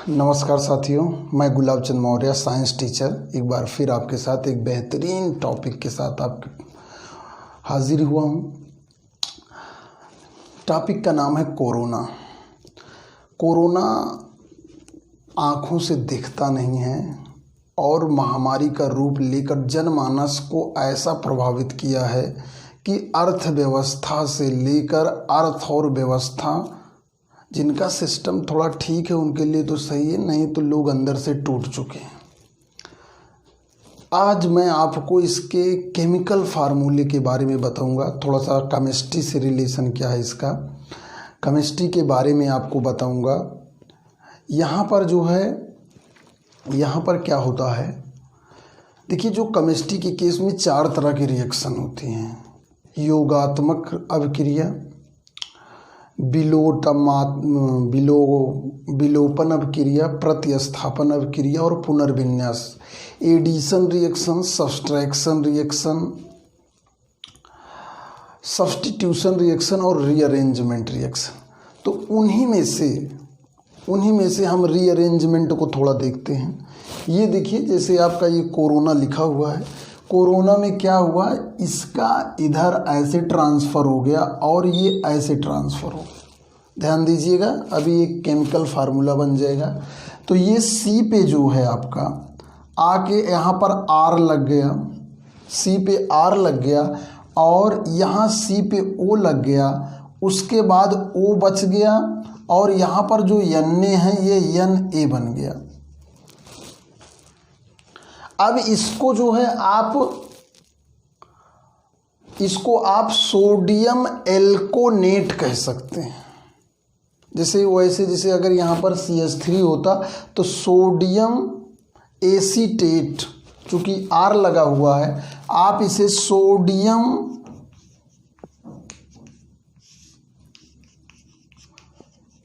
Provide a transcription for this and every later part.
नमस्कार साथियों, मैं गुलाब चंद मौर्य साइंस टीचर एक बार फिर आपके साथ एक बेहतरीन टॉपिक के साथ आपके हाजिर हुआ हूँ। टॉपिक का नाम है कोरोना। कोरोना आँखों से दिखता नहीं है और महामारी का रूप लेकर जनमानस को ऐसा प्रभावित किया है कि अर्थव्यवस्था से लेकर अर्थ और व्यवस्था, जिनका सिस्टम थोड़ा ठीक है उनके लिए तो सही है, नहीं तो लोग अंदर से टूट चुके हैं। आज मैं आपको इसके केमिकल फार्मूले के बारे में बताऊंगा। थोड़ा सा केमिस्ट्री से रिलेशन क्या है इसका, केमिस्ट्री के बारे में आपको बताऊंगा। यहाँ पर जो है, यहाँ पर क्या होता है, देखिए, जो केमिस्ट्री के केस में 4 तरह की रिएक्शन होती हैं। योगात्मक अभिक्रिया, विलोपन अभिक्रिया, प्रतिस्थापन अभिक्रिया और पुनर्विन्यास। Addition reaction, subtraction reaction, substitution reaction और रीअरेंजमेंट रिएक्शन। तो उन्हीं में से हम रीअरेंजमेंट को थोड़ा देखते हैं। ये देखिए, जैसे आपका ये कोरोना लिखा हुआ है, कोरोना में क्या हुआ, इसका इधर ऐसे ट्रांसफ़र हो गया और ये ऐसे ट्रांसफ़र हो। ध्यान दीजिएगा, अभी एक केमिकल फार्मूला बन जाएगा। तो ये सी पे जो है आपका आके यहाँ पर आर लग गया, सी पे आर लग गया और यहाँ सी पे ओ लग गया। उसके बाद ओ बच गया और यहाँ पर जो एन ए है ये एन ए बन गया। अब इसको जो है इसको आप सोडियम एल्कोनेट कह सकते हैं। जैसे अगर यहाँ पर CH3 होता तो सोडियम एसीटेट, चूँकि R लगा हुआ है, आप इसे सोडियम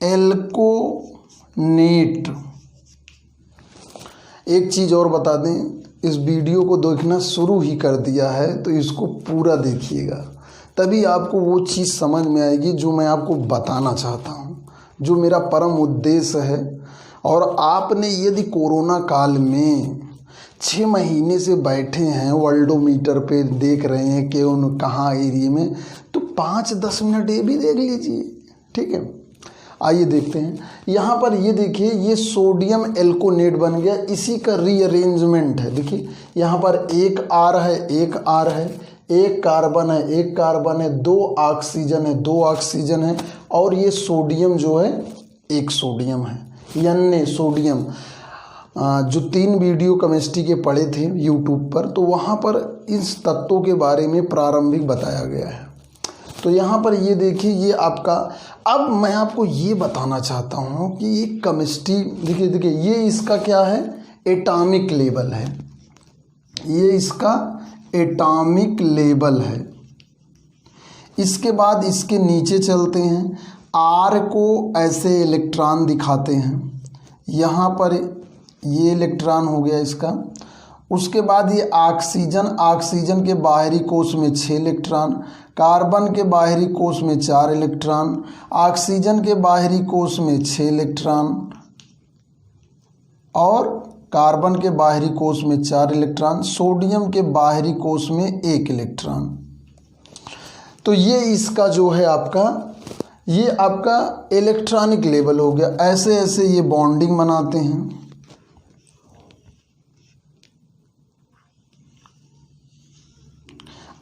एल्कोनेट। एक चीज़ और बता दें, इस वीडियो को देखना शुरू ही कर दिया है तो इसको पूरा देखिएगा, तभी आपको वो चीज़ समझ में आएगी जो मैं आपको बताना चाहता हूँ, जो मेरा परम उद्देश्य है। और आपने यदि कोरोना काल में 6 महीने से बैठे हैं, वर्ल्डोमीटर पे देख रहे हैं कि उन कहाँ एरिया में, तो 5-10 मिनट ये भी देख लीजिए, ठीक है। आइए देखते हैं। यहाँ पर ये देखिए, ये सोडियम एल्कोनेट बन गया, इसी का रीअरेंजमेंट है। देखिए यहाँ पर एक R है, एक R है, एक कार्बन है, एक कार्बन है, 2 ऑक्सीजन है, 2 ऑक्सीजन है, और ये सोडियम जो है एक सोडियम है, यानी सोडियम। जो 3 वीडियो केमिस्ट्री के पढ़े थे यूट्यूब पर, तो वहाँ पर इस तत्वों के बारे में प्रारंभिक बताया गया है। तो यहाँ पर ये देखिए, ये आपका, अब मैं आपको ये बताना चाहता हूँ कि ये केमिस्ट्री, देखिए ये इसका क्या है, एटॉमिक लेवल है, ये इसका एटॉमिक लेवल है। इसके बाद इसके नीचे चलते हैं, R को ऐसे इलेक्ट्रॉन दिखाते हैं, यहाँ पर ये इलेक्ट्रॉन हो गया इसका। उसके बाद ये ऑक्सीजन के बाहरी कोश में 6 इलेक्ट्रॉन, कार्बन के बाहरी कोश में 4 इलेक्ट्रॉन, ऑक्सीजन के बाहरी कोश में 6 इलेक्ट्रॉन और कार्बन के बाहरी कोश में 4 इलेक्ट्रॉन, सोडियम के बाहरी कोश में 1 इलेक्ट्रॉन। तो ये इसका जो है आपका, ये आपका इलेक्ट्रॉनिक लेवल हो गया। ऐसे ऐसे ये बॉन्डिंग बनाते हैं।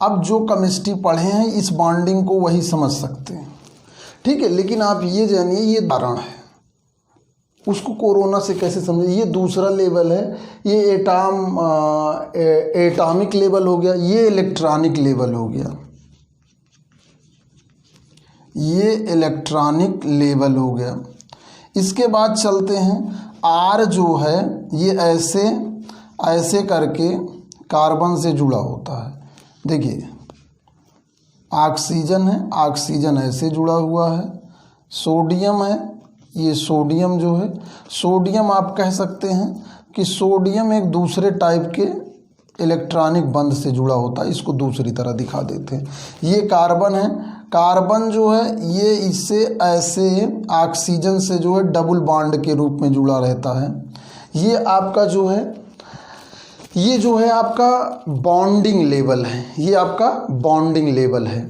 अब जो केमिस्ट्री पढ़े हैं इस बॉन्डिंग को वही समझ सकते हैं, ठीक है। लेकिन आप ये जानिए, ये उदाहरण है, उसको कोरोना से कैसे समझे। ये दूसरा लेवल है, ये एटॉमिक लेवल हो गया, ये इलेक्ट्रॉनिक लेवल हो गया, ये इलेक्ट्रॉनिक लेवल हो गया। इसके बाद चलते हैं, R जो है ये ऐसे ऐसे करके कार्बन से जुड़ा होता है। देखिए ऑक्सीजन है, ऑक्सीजन ऐसे जुड़ा हुआ है, सोडियम है, ये सोडियम जो है, सोडियम आप कह सकते हैं कि सोडियम एक दूसरे टाइप के इलेक्ट्रॉनिक बंध से जुड़ा होता है, इसको दूसरी तरह दिखा देते हैं। ये कार्बन है, कार्बन जो है ये इससे ऐसे ऑक्सीजन से जो है डबल बॉन्ड के रूप में जुड़ा रहता है। ये आपका जो है ये जो है आपका बॉन्डिंग लेवल है, ये आपका बॉन्डिंग लेवल है,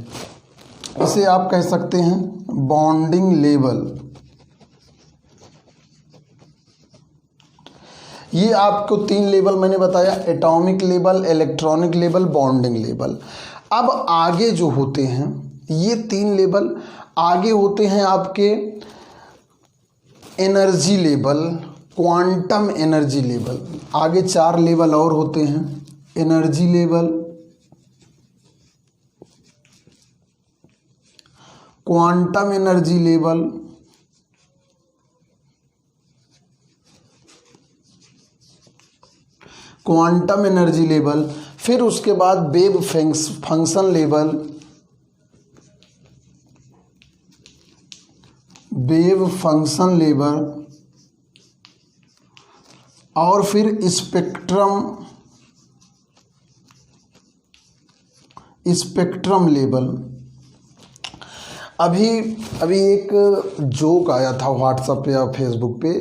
इसे आप कह सकते हैं बॉन्डिंग लेवल। ये आपको 3 लेवल मैंने बताया, atomic level, electronic level, bonding level. अब आगे जो होते हैं ये 3 लेवल, आगे होते हैं आपके energy level, quantum energy level. आगे 4 लेवल और होते हैं, energy level, quantum energy level, quantum energy level, फिर उसके बाद wave function level, wave function level, और फिर स्पेक्ट्रम लेवल। अभी एक जोक आया था व्हाट्सएप पे या फेसबुक पे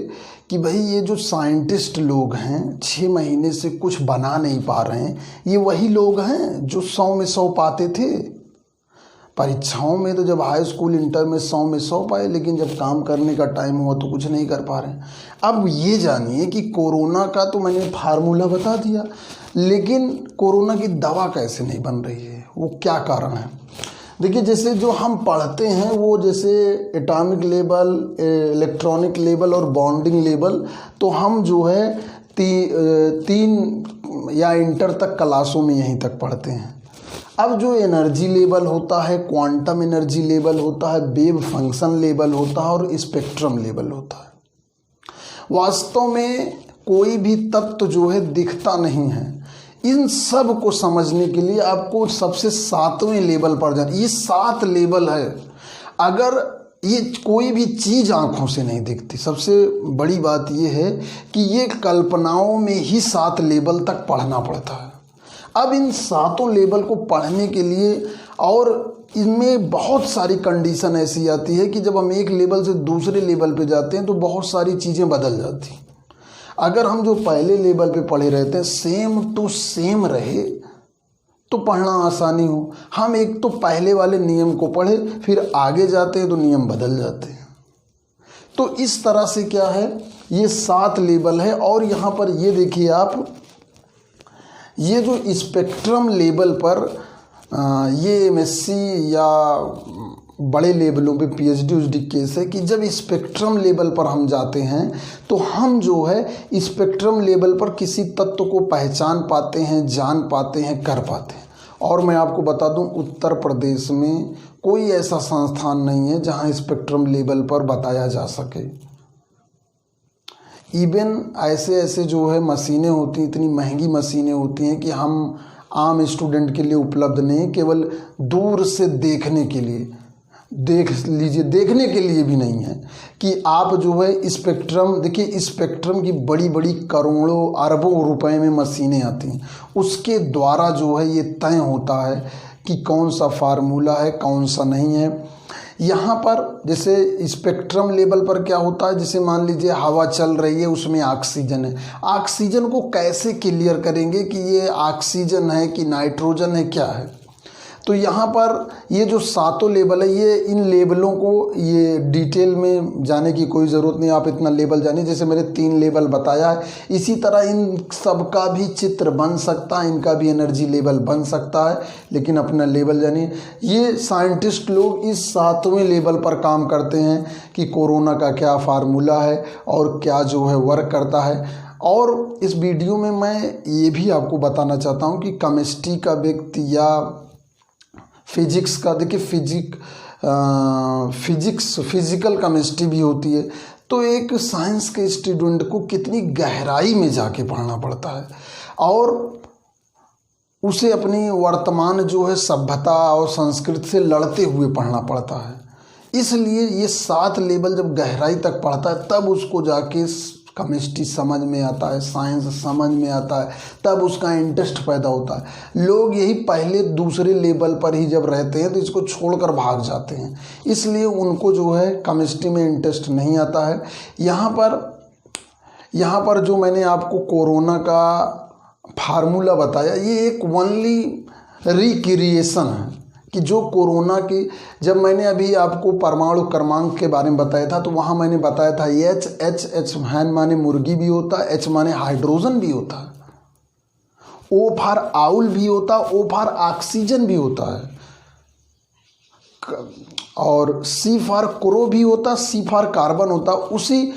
कि भाई ये जो साइंटिस्ट लोग हैं 6 महीने से कुछ बना नहीं पा रहे हैं, ये वही लोग हैं जो 100 में 100 पाते थे परीक्षाओं में। तो जब हाई स्कूल इंटर में 100 में 100 पाए, लेकिन जब काम करने का टाइम हुआ तो कुछ नहीं कर पा रहे हैं। अब ये जानिए कि कोरोना का तो मैंने फार्मूला बता दिया, लेकिन कोरोना की दवा कैसे नहीं बन रही है, वो क्या कारण है? देखिए, जैसे जो हम पढ़ते हैं वो जैसे एटॉमिक लेवल, इलेक्ट्रॉनिक लेवल और बॉन्डिंग लेवल, तो हम जो है 3 या इंटर तक क्लासों में यहीं तक पढ़ते हैं। अब जो एनर्जी लेवल होता है, क्वांटम एनर्जी लेवल होता है, वेव फंक्शन लेवल होता है और स्पेक्ट्रम लेवल होता है। वास्तव में कोई भी तत्व जो है दिखता नहीं है। इन सब को समझने के लिए आपको सबसे 7वें लेवल पर जाना। ये 7 लेवल है। अगर ये कोई भी चीज़ आँखों से नहीं दिखती, सबसे बड़ी बात ये है कि ये कल्पनाओं में ही 7 लेवल तक पढ़ना पड़ता है। अब इन 7 लेवल को पढ़ने के लिए, और इनमें बहुत सारी कंडीशन ऐसी आती है कि जब हम एक लेवल से दूसरे लेवल पे जाते हैं तो बहुत सारी चीज़ें बदल जाती हैं। अगर हम जो पहले लेवल पे पढ़े रहते हैं सेम टू सेम रहे तो पढ़ना आसानी हो। हम एक तो पहले वाले नियम को पढ़े, फिर आगे जाते हैं तो नियम बदल जाते हैं। तो इस तरह से क्या है, ये 7 लेवल है। और यहाँ पर ये देखिए आप, ये जो स्पेक्ट्रम लेवल पर ये एमएससी या बड़े लेवलों पे पीएचडी केस है कि जब स्पेक्ट्रम लेवल पर हम जाते हैं तो हम जो है स्पेक्ट्रम लेवल पर किसी तत्व को पहचान पाते हैं, जान पाते हैं, कर पाते हैं। और मैं आपको बता दूं, उत्तर प्रदेश में कोई ऐसा संस्थान नहीं है जहां स्पेक्ट्रम लेवल पर बताया जा सके। इवन ऐसे जो है मशीनें होती हैं, इतनी महंगी मशीनें होती हैं कि हम आम स्टूडेंट के लिए उपलब्ध नहीं, केवल दूर से देखने के लिए, देख लीजिए, देखने के लिए भी नहीं है कि आप जो है स्पेक्ट्रम देखिए। स्पेक्ट्रम की बड़ी बड़ी करोड़ों अरबों रुपए में मशीनें आती हैं, उसके द्वारा जो है ये तय होता है कि कौन सा फार्मूला है, कौन सा नहीं है। यहाँ पर जैसे स्पेक्ट्रम लेवल पर क्या होता है, जैसे मान लीजिए हवा चल रही है, उसमें ऑक्सीजन है। ऑक्सीजन को कैसे क्लियर करेंगे कि ये ऑक्सीजन है कि नाइट्रोजन है, क्या है? तो यहाँ पर ये जो 7 लेवल है, ये इन लेवलों को ये डिटेल में जाने की कोई ज़रूरत नहीं, आप इतना लेवल जानिए। जैसे मैंने 3 लेवल बताया है, इसी तरह इन सब का भी चित्र बन सकता है, इनका भी एनर्जी लेवल बन सकता है, लेकिन अपना लेवल जानिए। ये साइंटिस्ट लोग इस 7वें लेवल पर काम करते हैं कि कोरोना का क्या फार्मूला है और क्या जो है वर्क करता है। और इस वीडियो में मैं ये भी आपको बताना चाहता हूँ कि केमिस्ट्री का व्यक्ति या फिजिक्स का, देखिए फिजिकल केमिस्ट्री भी होती है, तो एक साइंस के स्टूडेंट को कितनी गहराई में जाके पढ़ना पड़ता है और उसे अपनी वर्तमान जो है सभ्यता और संस्कृति से लड़ते हुए पढ़ना पड़ता है। इसलिए ये 7 लेवल जब गहराई तक पढ़ता है तब उसको जाके केमिस्ट्री समझ में आता है, साइंस समझ में आता है, तब उसका इंटरेस्ट पैदा होता है। लोग यही पहले दूसरे लेवल पर ही जब रहते हैं तो इसको छोड़कर भाग जाते हैं, इसलिए उनको जो है केमिस्ट्री में इंटरेस्ट नहीं आता है। यहाँ पर जो मैंने आपको कोरोना का फार्मूला बताया, ये एक ओनली रिक्रिएशन है कि जो कोरोना की, जब मैंने अभी आपको परमाणु क्रमांक के बारे में बताया था तो वहाँ मैंने बताया था एच हैन माने मुर्गी भी होता है, एच माने हाइड्रोजन भी होता है, ओ फॉर आउल भी होता है, ओ फॉर ऑक्सीजन भी होता है, और सी फॉर क्रो भी होता है, सी फॉर कार्बन होता है। उसी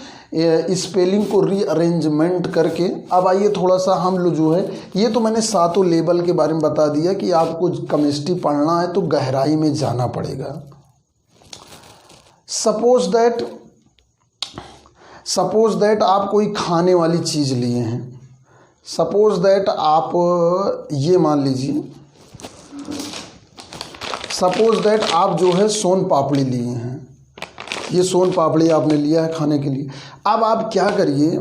स्पेलिंग को रीअरेंजमेंट करके अब आइए थोड़ा सा हम लोग जो है, ये तो मैंने सातों लेवल के बारे में बता दिया कि आपको केमिस्ट्री पढ़ना है तो गहराई में जाना पड़ेगा। सपोज दैट आप कोई खाने वाली चीज़ लिए हैं, सपोज दैट आप ये मान लीजिए, सपोज दैट आप जो है सोन पापड़ी लिए हैं, ये सोन पापड़ी आपने लिया है खाने के लिए। अब आप क्या करिए,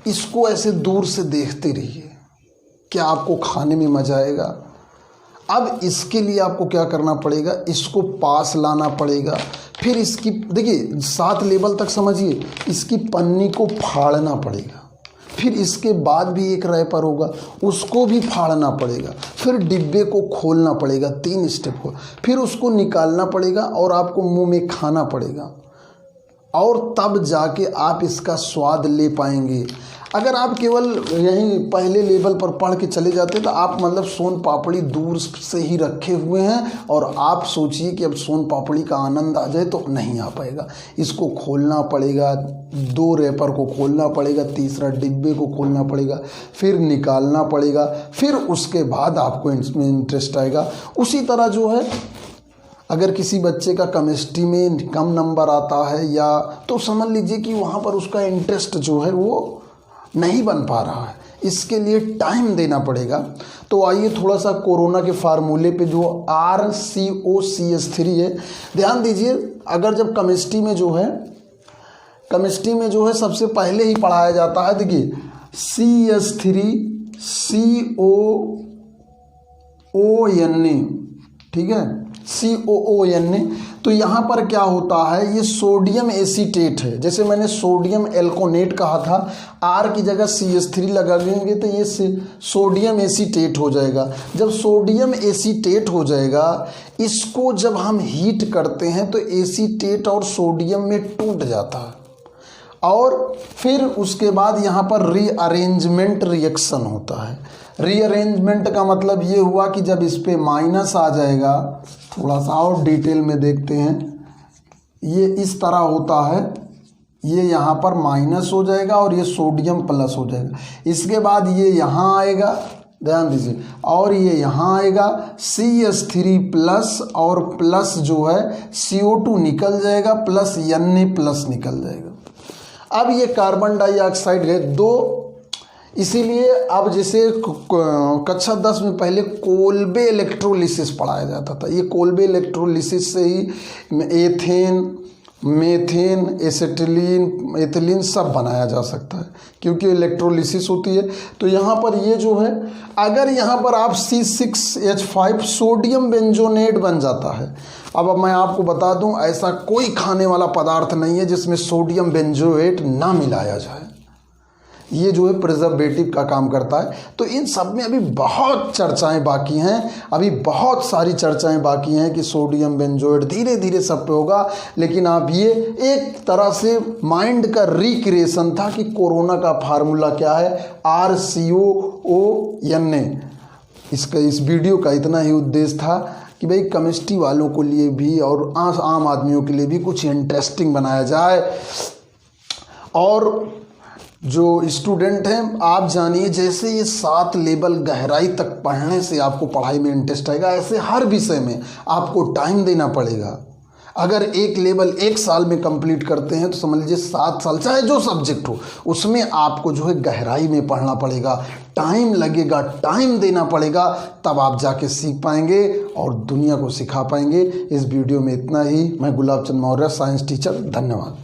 इसको ऐसे दूर से देखते रहिए, क्या आपको खाने में मज़ा आएगा। अब इसके लिए आपको क्या करना पड़ेगा, इसको पास लाना पड़ेगा, फिर इसकी देखिए 7 लेवल तक समझिए, इसकी पन्नी को फाड़ना पड़ेगा, फिर इसके बाद भी एक रैपर होगा उसको भी फाड़ना पड़ेगा, फिर डिब्बे को खोलना पड़ेगा, 3 स्टेप को, फिर उसको निकालना पड़ेगा और आपको मुंह में खाना पड़ेगा, और तब जाके आप इसका स्वाद ले पाएंगे। अगर आप केवल यहीं पहले लेवल पर पढ़ के चले जाते तो आप मतलब सोन पापड़ी दूर से ही रखे हुए हैं और आप सोचिए कि अब सोन पापड़ी का आनंद आ जाए तो नहीं आ पाएगा। इसको खोलना पड़ेगा, 2 रैपर को खोलना पड़ेगा, तीसरा डिब्बे को खोलना पड़ेगा, फिर निकालना पड़ेगा, फिर उसके बाद आपको इसमें इंटरेस्ट आएगा। उसी तरह जो है, अगर किसी बच्चे का केमिस्ट्री में कम नंबर आता है या तो समझ लीजिए कि वहाँ पर उसका इंटरेस्ट जो है वो नहीं बन पा रहा है, इसके लिए टाइम देना पड़ेगा। तो आइए थोड़ा सा कोरोना के फार्मूले पे जो RCOCH3 है ध्यान दीजिए। अगर जब केमिस्ट्री में जो है सबसे पहले ही पढ़ाया जाता है, देखिए CH3COONA, ठीक है, COONA। तो यहाँ पर क्या होता है, ये सोडियम एसीटेट है। जैसे मैंने सोडियम एल्कोनेट कहा था, R की जगह CH3 लगा देंगे तो ये सोडियम एसीटेट हो जाएगा। जब सोडियम एसीटेट हो जाएगा, इसको जब हम हीट करते हैं तो एसीटेट और सोडियम में टूट जाता है, और फिर उसके बाद यहाँ पर रीअरेंजमेंट रिएक्शन होता है। रीअरेंजमेंट का मतलब ये हुआ कि जब इस पे माइनस आ जाएगा, थोड़ा सा और डिटेल में देखते हैं, ये इस तरह होता है, ये यहाँ पर माइनस हो जाएगा और ये सोडियम प्लस हो जाएगा। इसके बाद ये यहाँ आएगा, ध्यान दीजिए, और ये यहाँ आएगा CH3 प्लस, और प्लस जो है CO2 निकल जाएगा, प्लस Na प्लस निकल जाएगा। अब ये कार्बन डाइऑक्साइड है 2, इसीलिए अब जैसे कक्षा 10 में पहले कोल्बे इलेक्ट्रोलिसिस पढ़ाया जाता था। ये कोल्बे इलेक्ट्रोलिसिस से ही एथेन, मेथेन, एसिटिलीन, एथिलीन सब बनाया जा सकता है, क्योंकि इलेक्ट्रोलिसिस होती है। तो यहाँ पर ये जो है, अगर यहाँ पर आप C6H5 सोडियम बेंजोनेट बन जाता है। अब मैं आपको बता दूं, ऐसा कोई खाने वाला पदार्थ नहीं है जिसमें सोडियम बेंजोएट ना मिलाया जाए। ये जो है प्रिजर्वेटिव का काम करता है। तो इन सब में अभी बहुत चर्चाएं बाकी हैं, अभी बहुत सारी चर्चाएं बाकी हैं कि सोडियम बेंजोएट धीरे धीरे सब पे होगा। लेकिन आप ये एक तरह से माइंड का रिक्रिएशन था कि कोरोना का फार्मूला क्या है, RCOONA। इस वीडियो का इतना ही उद्देश्य था कि भाई केमिस्ट्री वालों के लिए भी और आम आदमियों के लिए भी कुछ इंटरेस्टिंग बनाया जाए। और जो स्टूडेंट हैं, आप जानिए, जैसे ये 7 लेवल गहराई तक पढ़ने से आपको पढ़ाई में इंटरेस्ट आएगा, ऐसे हर विषय में आपको टाइम देना पड़ेगा। अगर एक लेवल 1 साल में कंप्लीट करते हैं तो समझ लीजिए 7 साल, चाहे जो सब्जेक्ट हो, उसमें आपको जो है गहराई में पढ़ना पड़ेगा, टाइम लगेगा, टाइम देना पड़ेगा, तब आप जाके सीख पाएंगे और दुनिया को सिखा पाएंगे। इस वीडियो में इतना ही। मैं गुलाब चंद मौर्य, साइंस टीचर। धन्यवाद।